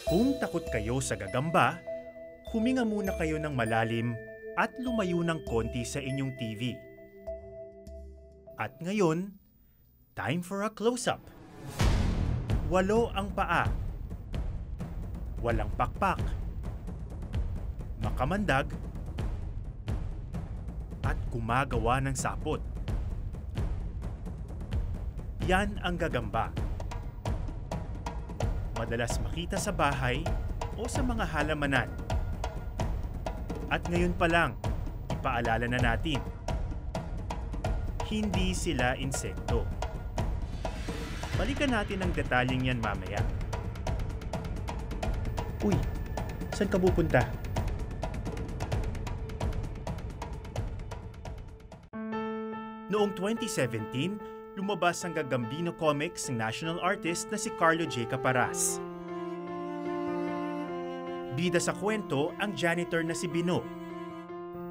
Kung takot kayo sa gagamba, huminga muna kayo ng malalim at lumayo ng konti sa inyong TV. At ngayon, time for a close-up. 8 ang paa. Walang pakpak. Makamandag. At gumagawa ng sapot. Yan ang gagamba. Madalas makita sa bahay o sa mga halamanan. At ngayon pa lang, ipaalala na natin, hindi sila insekto. Balikan natin ang detalyeng yan mamaya. Uy, saan ka pupunta? Noong 2017, lumabas ang Gagambino Comics ng national artist na si Carlo J. Caparas. Bida sa kwento ang janitor na si Bino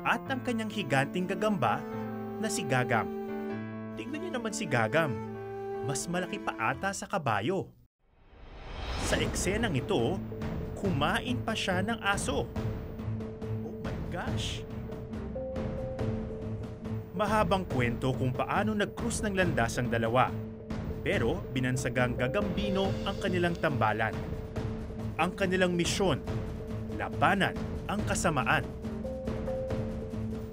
at ang kanyang higanting gagamba na si Gagam. Tignan niyo naman si Gagam, mas malaki pa ata sa kabayo. Sa eksenang ito, kumain pa siya ng aso. Oh my gosh! Mahabang kwento kung paano nag-cruise ng landas ang dalawa. Pero binansagang Gagambino ang kanilang tambalan. Ang kanilang misyon, labanan ang kasamaan.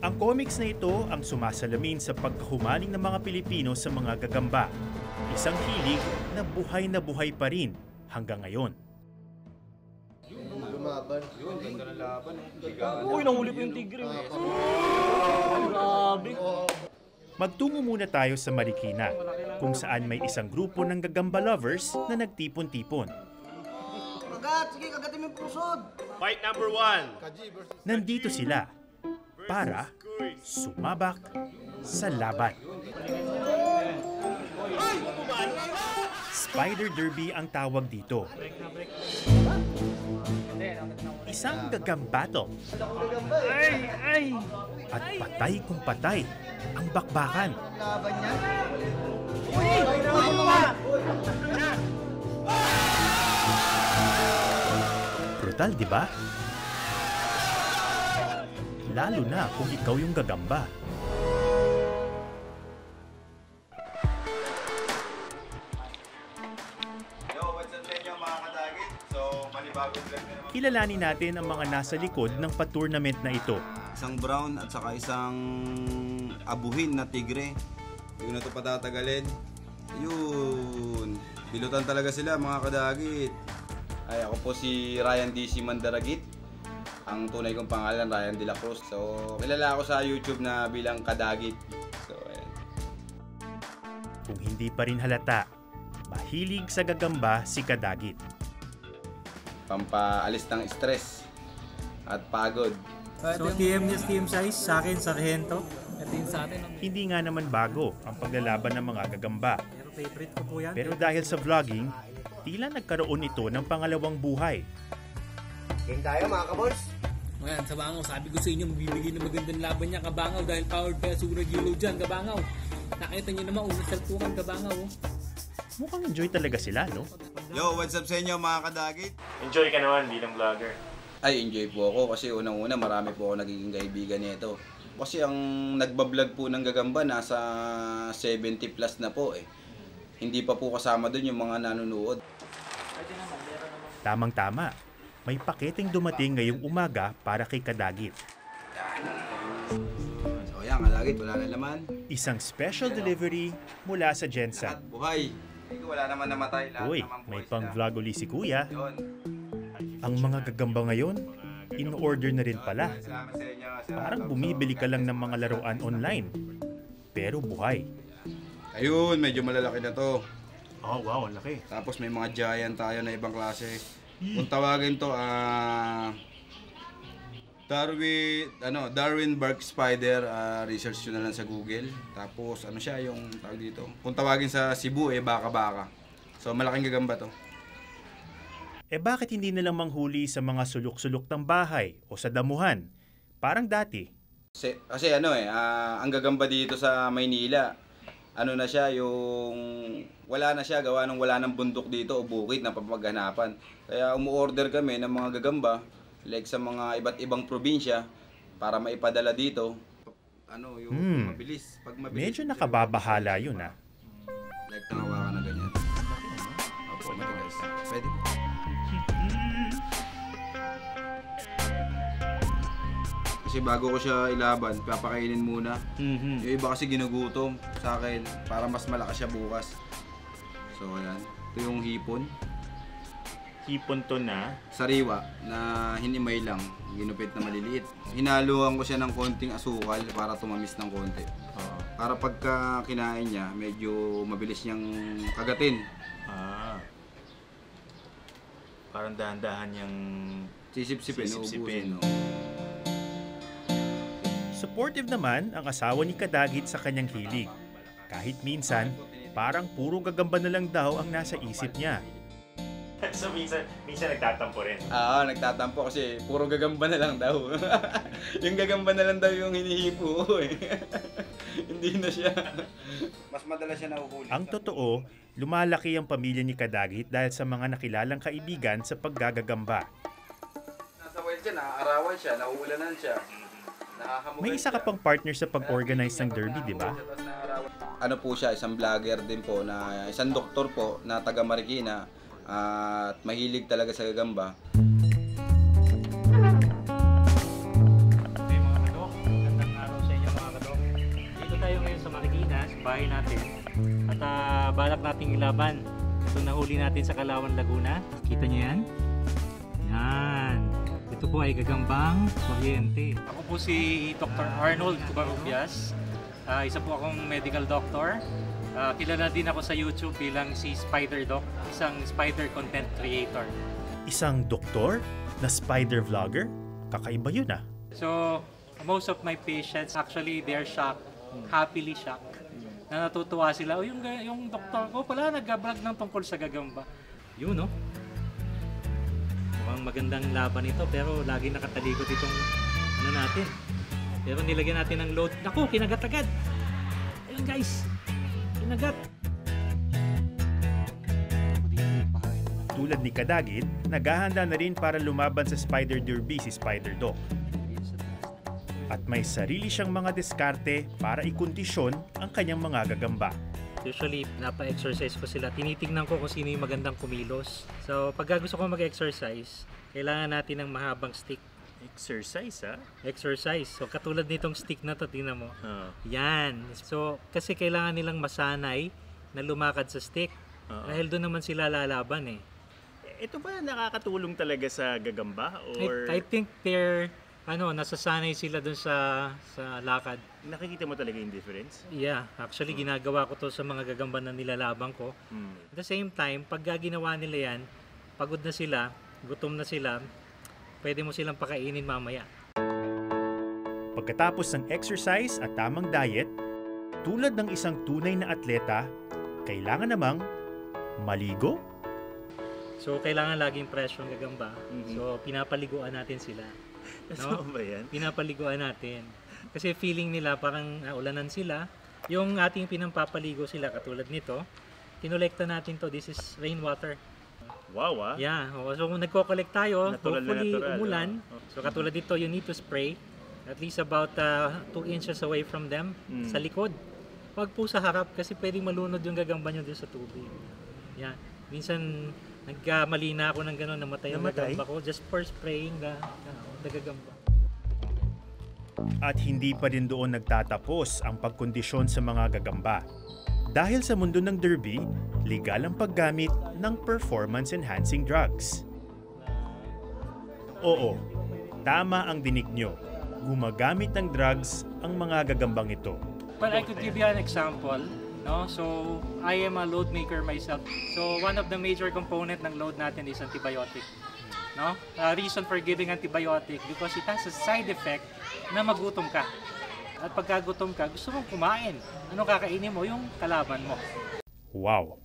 Ang comics na ito ang sumasalamin sa pagkahumaling ng mga Pilipino sa mga gagamba. Isang hilig na buhay pa rin hanggang ngayon. Lumaban. Yun, ganda ng laban. Uy, nahuli ko yung tigre. Grabe. Magtungo muna tayo sa Marikina, kung saan may isang grupo ng gagamba lovers na nagtipon-tipon. Kagat! Sige, kagatin mo yung pusod! Fight number 1. Nandito sila para sumabak sa laban. Spider Derby ang tawag dito. Isang gagambattle. At patay kung patay ang bakbakan. Laban niya? Brutal, di ba? Lalo na kung ikaw yung gagamba. Kilalanin natin ang mga nasa likod ng pa-tournament na ito. Isang brown at saka isang abuhin na tigre. Yung na ito patatagalin. Yun. Bilutan talaga sila mga kadagit. Ay, ako po si Ryan D.C. Mandaragit. Ang tunay kong pangalan, Ryan De La Cruz. So, kilala ako sa YouTube na bilang Kadagit. So, ayan. Kung hindi pa rin halata, mahilig sa gagamba si Kadagit. Pampaalis ng stress at pagod. So team size, sa akin, Sargento. Ito yung sa atin. Hindi nga naman bago ang paglalaban ng mga gagamba. Pero favorite ko po yan. Pero dahil sa vlogging, tila nagkaroon ito ng pangalawang buhay. Game tayo mga kabols! Ngayon, sa Bangaw, sabi ko sa inyo, magbibigay ng magandang laban niya, Kabangaw, dahil powered by Surag Yellow dyan, Kabangaw. Nakita niyo naman, unang salpukan, Kabangaw. Mukhang enjoy talaga sila, no? Yo, what's up sa inyo mga kadagit? Enjoy ka naman bilang vlogger. Ay, enjoy po ako kasi unang-una marami po ako nagiging kaibigan nito. Kasi ang nagbablog po ng gagamba nasa 70 plus na po eh. Hindi pa po kasama dun yung mga nanonood. Tamang-tama. May paketeng dumating ngayong umaga para kay Kadagit. So yan, kadagit, wala na naman. Isang special delivery mula sa Jensen. Lahat buhay. Wala naman namatay. Lahat Uy, naman may buhay pang-vlog uli si Kuya. Yun. Ang mga gagamba ngayon, in-order na rin pala. Salamat sa inyo. Parang bumibili ka lang ng mga laruan online. Pero buhay. Ayun, medyo malalaki na to. Oh, wow, ang laki. Tapos may mga giant tayo na ibang klase. Kung tawagin to, Darwin Bark Spider, research nyo na lang sa Google. Tapos ano siya yung tawag dito. Kung tawagin sa Cebu, baka-baka. So malaking gagamba to. Bakit hindi nalang manghuli sa mga sulok-sulok ng bahay o sa damuhan? Parang dati. Kasi ang gagamba dito sa Maynila, ano na siya, yung wala na siya, gawa ng wala ng bundok dito o bukid na papaghanapan. Kaya umu-order kami ng mga gagamba, like sa mga iba't ibang probinsya, para maipadala dito. Ano, yung mabilis. Pag mabilis, Medyo nakababahala yun ah. like tangawa ka na ganyan. Opo, matigas. Pwede po. Kasi bago ko siya ilaban, papakainin muna. Yung iba kasi ginugutom sa akin para mas malakas siya bukas. So ayan, ito yung hipon. Hipon to na. Sariwa na hinimay lang, ginupit na maliliit. Hinaluan ko siya ng konting asukal para tumamis ng konti. Para pagka kinain niya, medyo mabilis niyang kagatin. Parang dahan-dahan yung Sisip-sipin, Sisip-sipin. uubusin. No? supportive naman ang asawa ni Kadagit sa kanyang hilig. Kahit minsan, parang puro gagamba na lang daw ang nasa isip niya. So minsan nagtatampo rin. Nagtatampo kasi puro gagamba na lang daw. Yung gagamba na lang daw yung hinihipo ko eh. Hindi na siya. Mas madalas siya nahuhuli. Ang totoo, lumalaki ang pamilya ni Kadagit dahil sa mga nakilalang kaibigan sa paggagagamba. Nasa wild siya, naaarawan siya, nauulanan siya. May isa ka pang partner sa pag-organize ng derby, di ba? Ano po siya, isang vlogger din po, na isang doktor po na taga Marikina at mahilig talaga sa gagamba. Okay mga kadok, magandang araw sa inyo mga kadok. Dito tayo ngayon sa Marikina, sa bahay natin. At balak nating ilaban. Ito nahuli natin sa Kalawan, Laguna. Kita niyo yan? Yan. Ito po ay gagambang kuryente. Ako po si Dr. Arnold Cubarubias. Isa po akong medical doctor. Kilala din ako sa YouTube bilang si Spider Doc, isang spider content creator. Isang doktor na spider vlogger? Kakaiba yun ah. So, most of my patients actually they're shocked, happily shocked. Na natutuwa sila, oh, yung doktor ko pala nag-vlog ng tungkol sa gagamba. Yun no? Mukhang magandang laban ito pero lagi nakatalikod itong ano natin. Pero nilagyan natin ng load. Naku, kinagat agad. Ayun guys. Kinagat. Tulad ni Kadagit, naghahanda na rin para lumaban sa Spider Derby si Spider Doc. At may sarili siyang mga diskarte para ikondisyon ang kanyang mga gagamba. Usually, napa-exercise ko sila. Tinitingnan ko kung sino yung magandang kumilos. So, pag gusto ko mag-exercise, kailangan natin ng mahabang stick. Exercise ah? Exercise. So, katulad nitong stick na to, tingnan mo. Yan. So, kasi kailangan nilang masanay na lumakad sa stick. Dahil doon naman sila lalaban eh. Ito ba nakakatulong talaga sa gagamba? Or I think they're, nasasanay sila doon sa lakad. nakikita mo talaga yung difference? Yeah, actually ginagawa ko to sa mga gagamba na nilalaban ko. At the same time, pag ginawa nila yan, pagod na sila, gutom na sila, pwede mo silang pakainin mamaya. Pagkatapos ng exercise at tamang diet, tulad ng isang tunay na atleta, kailangan namang maligo. So, kailangan laging fresh yung gagamba. So, pinapaliguan natin sila. Ano ba yan? Pinapaliguan natin. Kasi feeling nila parang ulanan sila. Yung ating pinampapaligo sila katulad nito, kinolekta natin to. This is rainwater. Wow ah. Yeah. So kung nagko-collect tayo, Natural na hopefully natural, umulan. So katulad dito, you need to spray at least about 2 inches away from them sa likod. Huwag po sa harap kasi pwedeng malunod yung gagamba nyo doon sa tubig. Yeah. Minsan nagkamali na ako ng gano'n, namatay yung gagamba ko just for spraying the gagamba. At hindi pa rin doon nagtatapos ang pagkondisyon sa mga gagamba. Dahil sa mundo ng derby, legal ang paggamit ng performance-enhancing drugs. Oo, tama ang dinig nyo. Gumagamit ng drugs ang mga gagambang ito. Well, I could give you an example. No? So, I am a load maker myself. So, one of the major component ng load natin is antibiotic. No? Reason for giving antibiotic because it has a side effect na magutom ka. At pagka gutom ka, gusto mong kumain. Ano kakainin mo? Yung kalaban mo. Wow!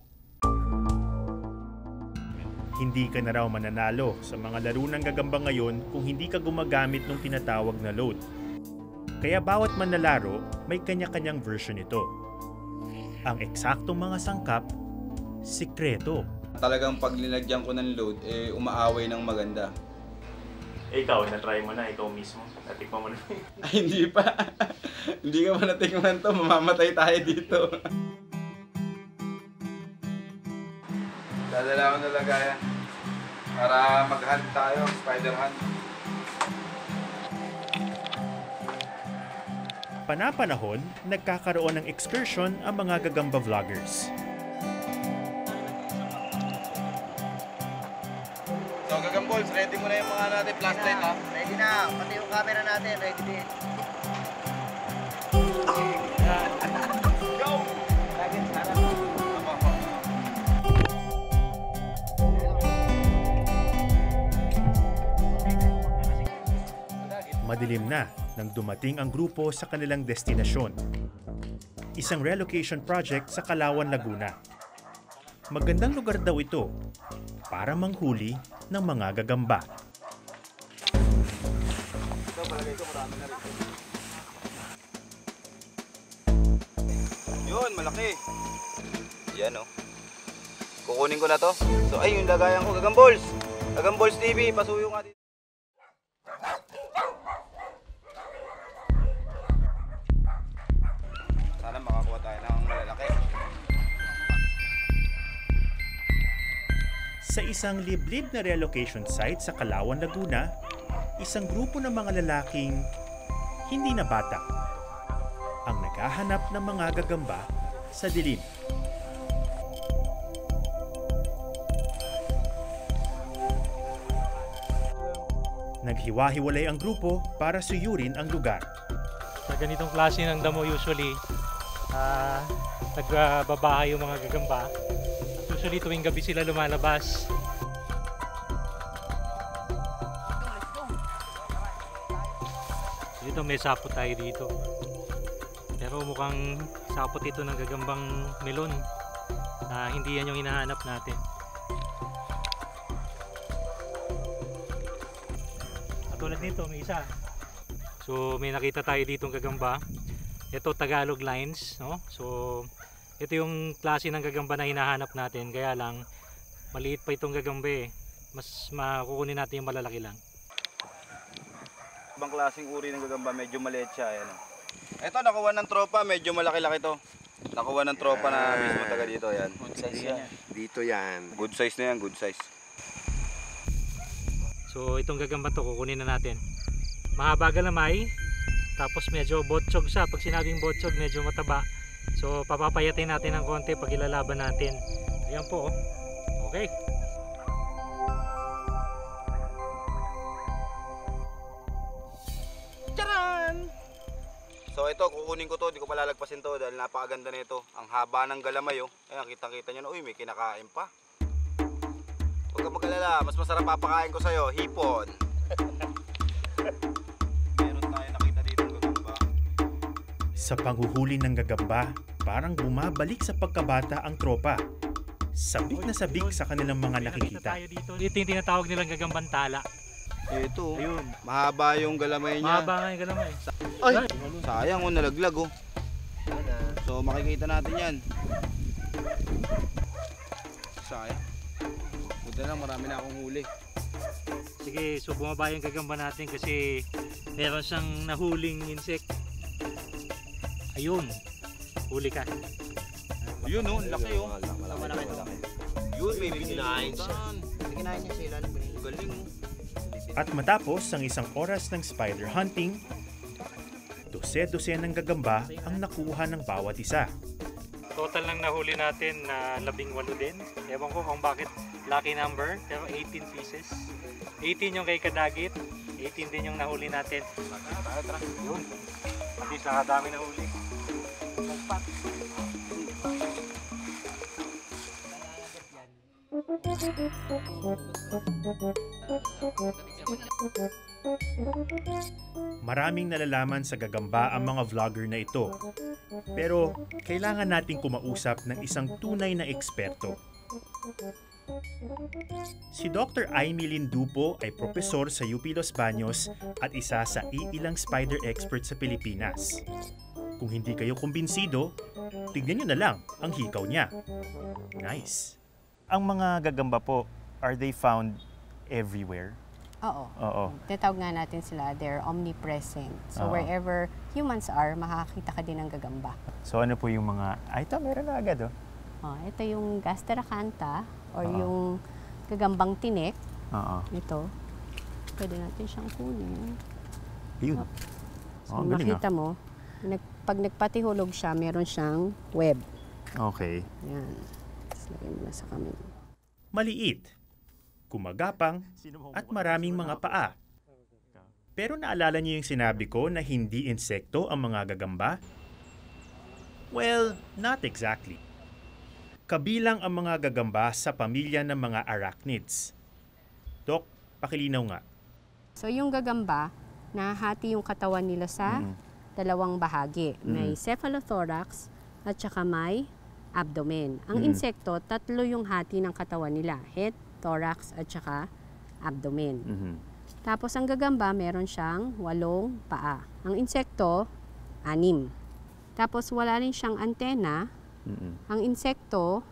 Hindi ka na raw mananalo sa mga laro ng gagamba ngayon kung hindi ka gumagamit ng tinatawag na load. Kaya bawat manlalaro may kanya-kanyang version nito. Ang eksaktong mga sangkap, sikreto. Talagang pag nilagyan ko ng load, umaaway ng maganda. Ikaw, na-try mo na, ikaw mismo. Natikman mo na. Ay, hindi pa. Hindi ka pa natikman to, mamamatay tayo dito. Dadala ko na lagayan para mag-hunt tayo, spider hunt. Panapanahon, nagkakaroon ng excursion ang mga gagamba vloggers. So, Gagambols, ready mo na yung mga natin flashlight, ha? Ready na. Pati yung camera natin, ready din. Go! Lagi, sana. Madilim na nang dumating ang grupo sa kanilang destinasyon. Isang relocation project sa Kalawan, Laguna. Magandang lugar daw ito para manghuli ng mga gagamba. Ito, palagay ko marami na rin. Yun, malaki. Yan, oh. Kukunin ko na to. So, ay, yung lagayan ko, Gagambols. Gagambols TV, pasuyo nga dito. Sana makakuha tayo ng malalaki. Sa isang liblib na relocation site sa Kalawan, Laguna, isang grupo ng mga lalaking hindi na bata ang naghahanap ng mga gagamba sa dilim. Naghiwa-hiwalay ang grupo para suyurin ang lugar. Sa ganitong klase ng damo usually, nagbabahay yung mga gagamba. Usually tuwing gabi sila lumalabas. Dito may sapot tayo dito. Pero mukhang sapot ito ng gagambang melon. Hindi yan yung hinahanap natin. Katulad nito, may isa. So may nakita tayo ditong gagamba. Ito Tagalog lines, no? So ito yung klase ng gagamba na hinahanap natin, kaya lang maliit pa itong gagamba eh. Mas makukunin natin yung malalaki lang. Ibang klaseng uri ng gagamba, medyo maliit siya. Ayan. Ito, nakuha ng tropa, medyo malaki-laki to. Nakuha ng tropa na mismo taga dito. Yan. Good size yan. Dito yan. Good size na yan, good size. So itong gagamba to kukunin na natin. Mahaba galamay, tapos medyo botchog siya. Pag sinabing botchog, medyo mataba. So papapayatin natin ng konti pag ilalaban natin. Ayan po, oh. Okay. Charan! So ito, kukunin ko to, di ko palalagpasin to dahil napakaganda nito. Ang haba ng galamay, oh. Ayan, kitang-kita nyo na, uy, may kinakain pa. Huwag ka mag-alala, mas masarap papakain ko sa'yo, hipon. Meron tayo nakita dito ng gagamba. Sa panghuhuli ng gagamba, parang bumabalik sa pagkabata ang tropa. Sabik na sabik sa kanilang mga nakikita. Tayo dito. Ito yung tinatawag nilang gagambang tala. Ito, Ayun. mahaba yung galamay niya. Mahaba nga yung galamay. Ay, sayang, oh, nalaglag, oh. So makikita natin yan. Sayang. Buti lang, marami na akong huli. Sige, so bumaba yung gagamba natin kasi meron siyang nahuling insect. Ayun, huli ka. Yun, oh, laki, oh. Malaki to. Yun, may bininahin siya. Kinain niya sila. Galing, oh. At matapos ang isang oras ng spider hunting, dose-dose ng gagamba ang nakuha ng bawat isa. Total lang nahuli natin na 18 din. Ewan ko kung bakit lucky number, pero 18 pieces. 18 yung kay Kadagit, 18 din yung nahuli natin. Tara. Yun, at least nakadami nahuli. Maraming nalalaman sa gagamba ang mga vlogger na ito. Pero kailangan nating kumausap ng isang tunay na eksperto. Si Dr. Aimee Lindupo ay propesor sa UP Los Baños at isa sa iilang spider expert sa Pilipinas. Kung hindi kayo kumbinsido, tignan nyo na lang ang hikaw niya. Nice. Ang mga gagamba po, are they found everywhere? Oo. Oo. Tinatawag nga natin sila, they're omnipresent. So Oo. wherever humans are, makakita ka din ng gagamba. So ano po yung mga, ito meron na agad oh. Ito yung Gasteracantha or Oo. yung gagambang tinik. Oo. Ito. Pwede natin siyang kunin. Yun. So galing makita mo, pag nagpatihulog siya, meron siyang web. Okay. Yan. Tapos lagay mo na sa kamay. Maliit, kumagapang, at maraming mga paa. Pero naalala niyo yung sinabi ko na hindi insekto ang mga gagamba? Well, not exactly. Kabilang ang mga gagamba sa pamilya ng mga arachnids. Dok, pakilinaw nga. So yung gagamba, nahati yung katawan nila sa dalawang bahagi. May cephalothorax at saka may abdomen. Ang insekto, tatlo yung hati ng katawan nila. Head, thorax at saka abdomen. Tapos ang gagamba, meron siyang 8 paa. Ang insekto, 6. Tapos wala rin siyang antena. Ang insekto,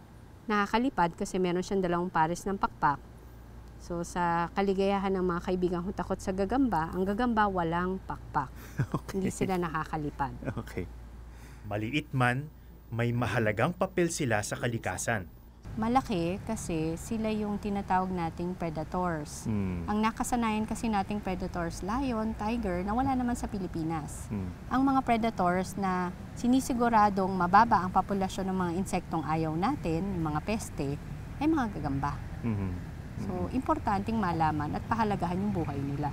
nakakalipad kasi meron siyang 2 pares ng pakpak. So sa kaligayahan ng mga kaibigan kong takot sa gagamba, ang gagamba walang pakpak. Hindi sila nakakalipad. Okay. Maliit man, may mahalagang papel sila sa kalikasan. Malaki kasi sila yung tinatawag nating predators. Ang nakasanayan kasi nating predators, lion, tiger, na wala naman sa Pilipinas. Ang mga predators na sinisiguradong mababa ang populasyon ng mga insektong ayaw natin, yung mga peste, ay mga gagamba. So, importanteng malaman at pahalagahan yung buhay nila.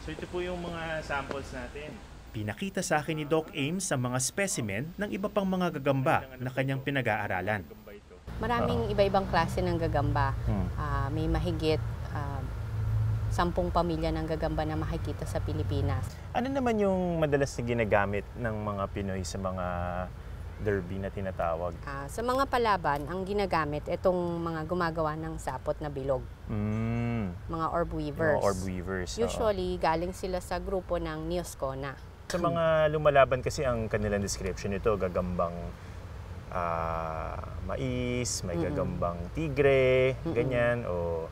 So ito po yung mga samples natin. Pinakita sa akin ni Doc Ames sa mga specimen ng iba pang mga gagamba na kanyang pinag-aaralan. Maraming iba-ibang klase ng gagamba. May mahigit 10 pamilya ng gagamba na makikita sa Pilipinas. Ano naman yung madalas na ginagamit ng mga Pinoy sa mga derby na tinatawag? Sa mga palaban, ang ginagamit, itong mga gumagawa ng sapot na bilog. Mga orb weavers. Mga orb weavers. Usually, galing sila sa grupo ng Neoscona. Sa mga lumalaban kasi ang kanilang description nito, gagambang mais, may gagambang tigre, ganyan, o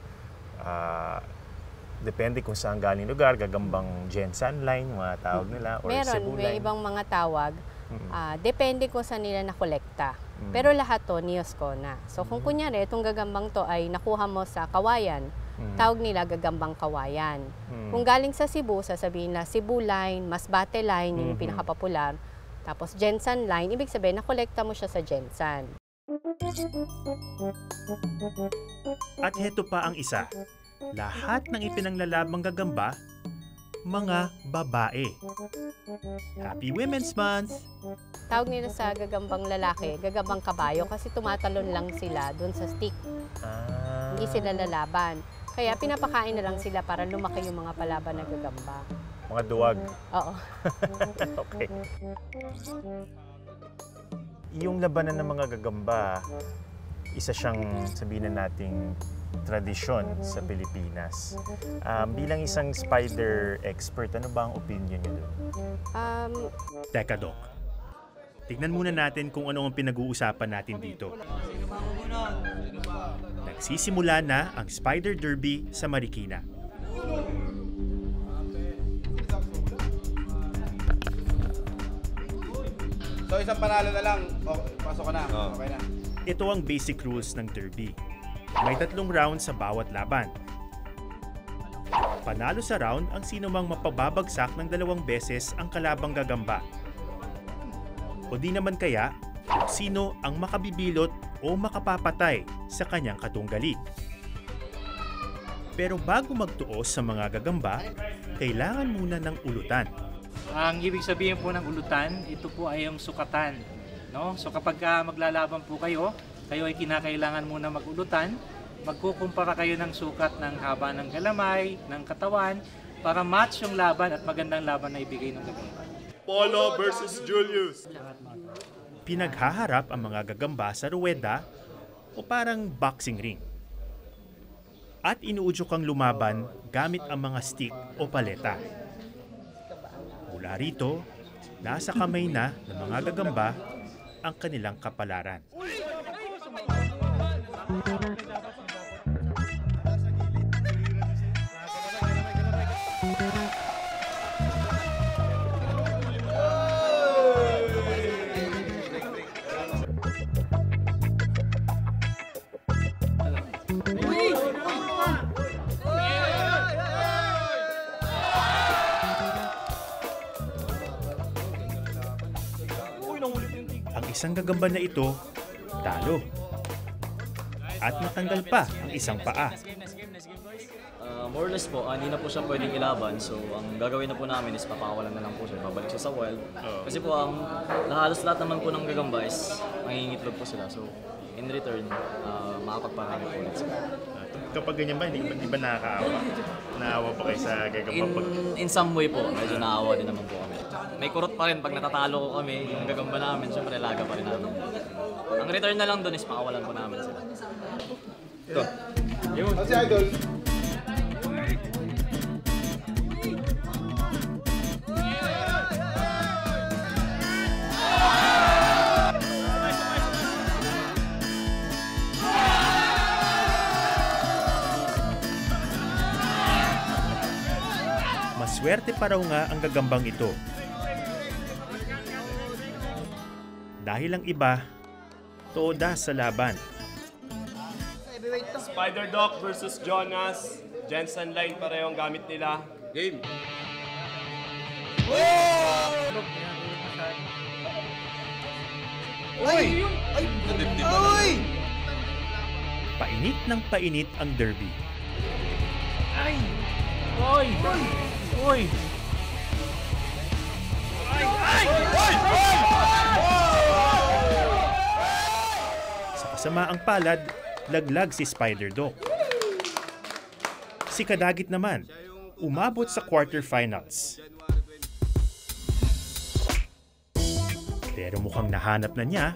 depende kung saan galing lugar, gagambang Jensan line, mga tawag nila, or Meron, Cebu may line. ibang mga tawag. Depende kung saan nila nakolekta. Pero lahat to Neoscona. So kung kunyari, itong gagambang to ay nakuha mo sa Kawayan, tawag nila gagambang Kawayan. Kung galing sa Cebu, sasabihin na Cebu line, Masbate line, yung pinakapopular. Tapos Jensan line, ibig sabihin nakolekta mo siya sa Jensan. At heto pa ang isa. Lahat ng ipinanglalabang gagamba, mga babae. Happy Women's Month! Tawag nila sa gagambang lalaki, gagambang kabayo kasi tumatalon lang sila doon sa stick. Hindi sila lalaban. Kaya pinapakain na lang sila para lumaki yung mga palaban na gagamba. Mga duwag. Oo. Okay. Yung labanan ng mga gagamba, isa siyang sabihin na nating tradisyon sa Pilipinas. Bilang isang spider expert, ano ba ang opinion niyo doon? Teka, Doc. Tignan muna natin kung ano ang pinag-uusapan natin dito. Nagsisimula na ang Spider Derby sa Marikina. So isang panalo na lang, pasok ka na, okay na. Ito ang basic rules ng derby. May 3 rounds sa bawat laban. Panalo sa round ang sinumang mapababagsak ng 2 beses ang kalabang gagamba. O di naman kaya, kung sino ang makabibilot o makapapatay sa kanyang katunggali. Pero bago magtuos sa mga gagamba, kailangan muna ng ulutan. Ang ibig sabihin po ng ulutan, ito po ay yung sukatan. No? So kapag maglalaban po kayo ay kinakailangan muna mag-ulutan, magkukumpara kayo ng sukat ng haba ng galamay, ng katawan, para match yung laban at magandang laban na ibigay ng gagamba. Polo versus Julius. Pinaghaharap ang mga gagamba sa ruweda o parang boxing ring. At inuudyok ang lumaban gamit ang mga stick o paleta. Mula rito, nasa kamay na ng mga gagamba ang kanilang kapalaran. Ang isang gagamba na ito, talo. At natanggal pa ang isang paa. More or less po, hindi na po siya pwedeng ilaban. So, ang gagawin na po namin is papakawalan na lang po siya. Babalik siya sa wild. Kasi po, halos lahat naman po ng gagamba is mangingitlog po sila. So, in return, makapagparami po ulit sila. Kapag ganyan ba, hindi ba nakakaawa? Naawa pa kayo sa gagamba pag... In some way po, medyo naawa din naman po kami. May kurot pa rin pag natatalo ko kami, yung gagamba namin, syempre laga pa rin namin. Ang return na lang doon is pakawalan po namin sila. Ito. Yun. Si Idol. Maswerte pa raw nga ang gagambang ito. Dahil ang iba, toda sa laban. Spider Doc versus Jonas. Jensen line pareho ang gamit nila. Game! Uy! Ay! Uy! Painit ng painit ang derby. Oy! Oy! Sa kasamaang palad, laglag si Spider Doc. Si Kadagit naman, umabot sa quarterfinals. Pero mukhang nahanap na niya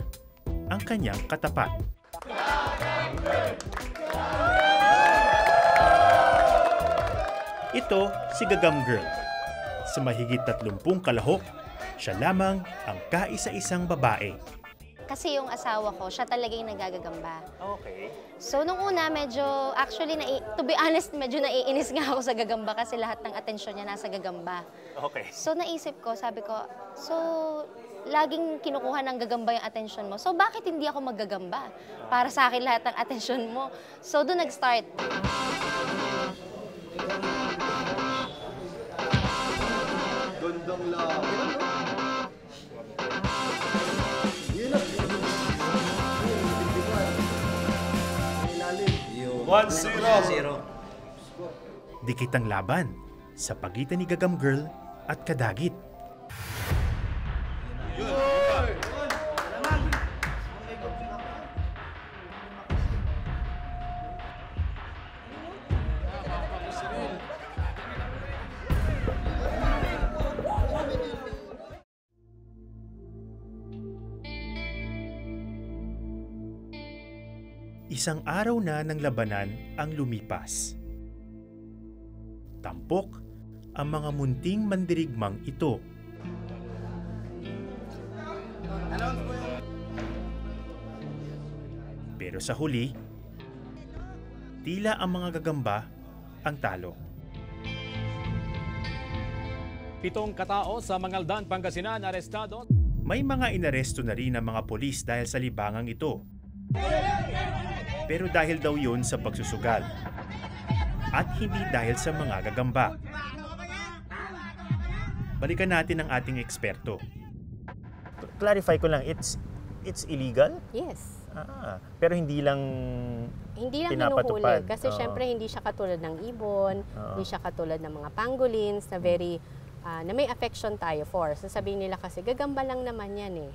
ang kanyang katapat. Ito si Gagam Girl. Sa mahigit 30 kalahok, siya lamang ang kaisa-isang babae. Kasi yung asawa ko, siya talaga yung nagagagamba. Okay. So, nung una, medyo, actually, to be honest, medyo naiinis nga ako sa gagamba kasi lahat ng atensyon niya nasa gagamba. Okay. So, naisip ko, sabi ko, so, laging kinukuha ng gagamba yung atensyon mo. So, bakit hindi ako maggagamba? Para sa akin lahat ng atensyon mo. So, doon nag-start. Gandang lang. 1-0. Dikit ang laban sa pagitan ni Gagam Girl at Kadagit. Isang araw na ng labanan ang lumipas. Tampok ang mga munting mandirigmang ito. Pero sa huli, tila ang mga gagamba ang talo. 7 katao sa Mangaldan, Pangasinan, arestado. May mga inaresto na rin ang mga polis dahil sa libangang ito. Pero dahil daw yun sa pagsusugal at hindi dahil sa mga gagamba. Balikan natin ang ating eksperto. Clarify ko lang, it's illegal? Yes. Pero hindi lang hinuhuli kasi syempre hindi siya katulad ng ibon, hindi siya katulad ng mga pangolins na very na may affection tayo for. Sasabihin nila kasi gagamba lang naman yan eh.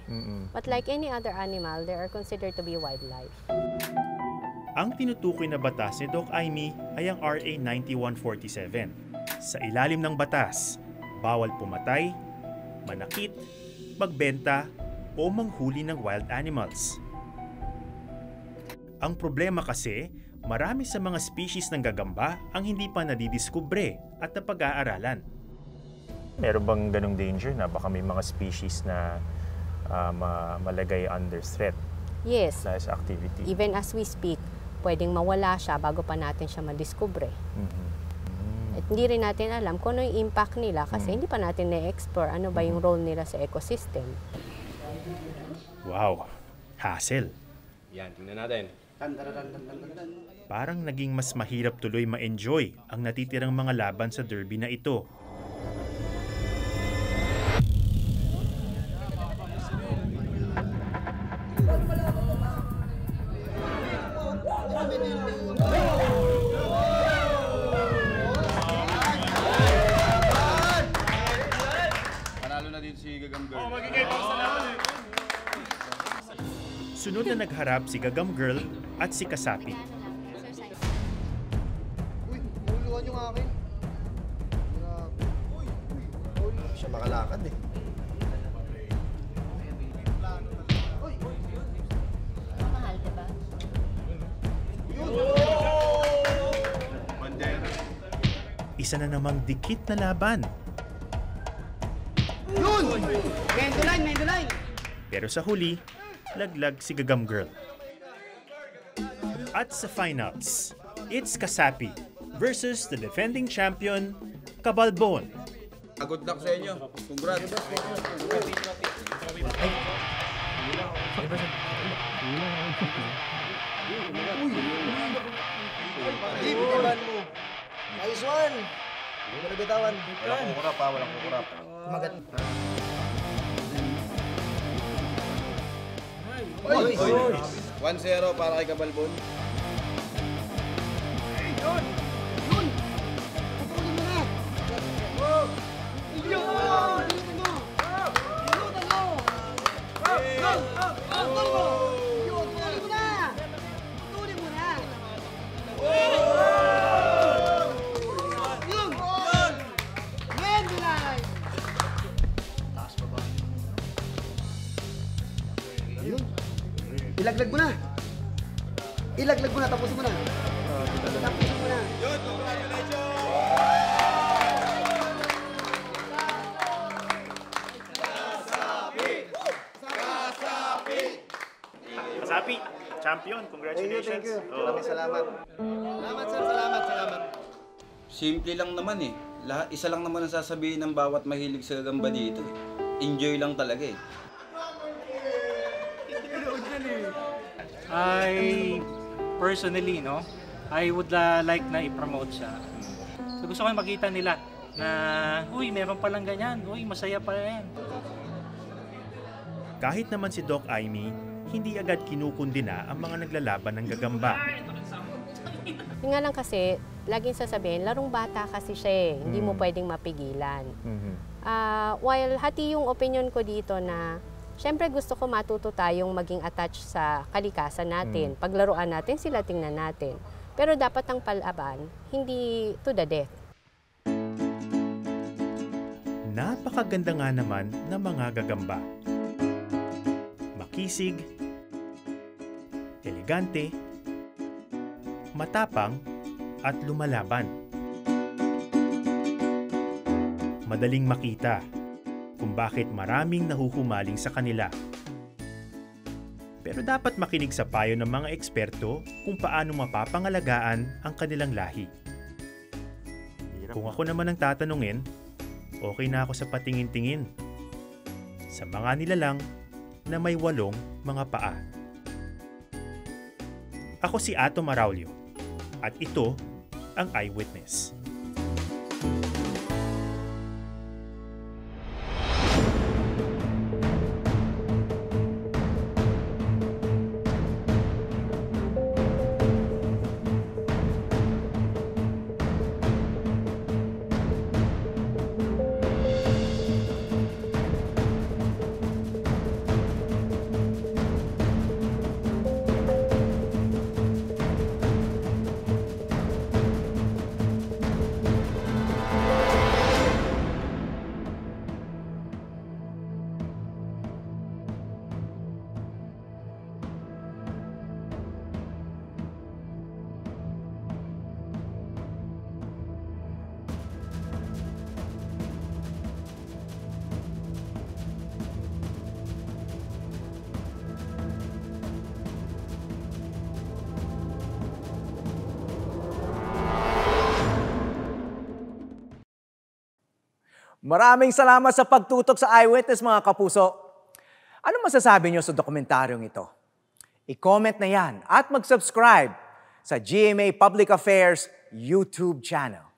But like any other animal, they are considered to be wildlife. Ang tinutukoy na batas ni Doc Aimee ay ang RA 9147. Sa ilalim ng batas, bawal pumatay, manakit, magbenta o manghuli ng wild animals. Ang problema kasi, marami sa mga species ng gagamba ang hindi pa nadidiskubre at napag-aaralan. Meron bang ganong danger na baka may mga species na malagay under threat Yes. dahil sa activity? Even as we speak, pwedeng mawala siya bago pa natin siya madiskubre. At hindi rin natin alam kung ano yung impact nila kasi hindi pa natin na-explore ano ba yung role nila sa ecosystem. Wow, hassle. Yan, tingnan natin. Parang naging mas mahirap tuloy ma-enjoy ang natitirang mga laban sa derby na ito. Panalo na din si Gagam Girl. Sunod na nagharap si Gagam Girl at si Kasapi. Uy, mahuluhan yung akin. Siya makalakad eh. Mahal, diba? Isa na namang dikit na laban. Yun! Mendoline! Pero sa huli, laglag si Gagam Girl. At sa finals, it's Kasapi versus the defending champion, Cabalbon. Good luck sa inyo. Congrats. Hindi, bitiban mo. Nice one! Wala bitawan. Walang kukurap ha, walang kukurap. Magat. Oy! 1-0 para kay Cabalbon. Ilaglag mo na. Ilaglag mo na, tapusin mo na. Tapusin mo na. Kasapi, champion, congratulations. Thank you. Maraming salamat. Salamat sir, salamat. Simple lang naman eh. Isa lang naman ang sasabihin ng bawat mahilig sa gagamba dito eh. Enjoy lang talaga eh. I personally, no, I would like na i-promote siya. So gusto ko makita nila na, uy, meron palang ganyan, uy, masaya pala yan. Kahit naman si Doc Aimee, hindi agad kinukundina ang mga naglalaban ng gagamba. Yung nga lang kasi, laging sasabihin, larong bata kasi siya eh. Hindi mo pwedeng mapigilan. While hati yung opinion ko dito na, syempre gusto ko matuto tayong maging attached sa kalikasan natin. Paglaruan natin, sila tingnan natin. Pero dapat ang palaban, hindi to the death. Napakaganda nga naman ng mga gagamba. Makisig, elegante, matapang, at lumalaban. Madaling makita kung bakit maraming nahuhumaling sa kanila. Pero dapat makinig sa payo ng mga eksperto kung paano mapapangalagaan ang kanilang lahi. Kung ako naman ang tatanungin, okay na ako sa patingin-tingin. Sa mga nilalang na may 8 mga paa. Ako si Ato Maraulio at ito ang Eyewitness. Maraming salamat sa pagtutok sa Eyewitness mga kapuso. Ano masasabi niyo sa dokumentaryong ito? I-comment na yan at mag-subscribe sa GMA Public Affairs YouTube channel.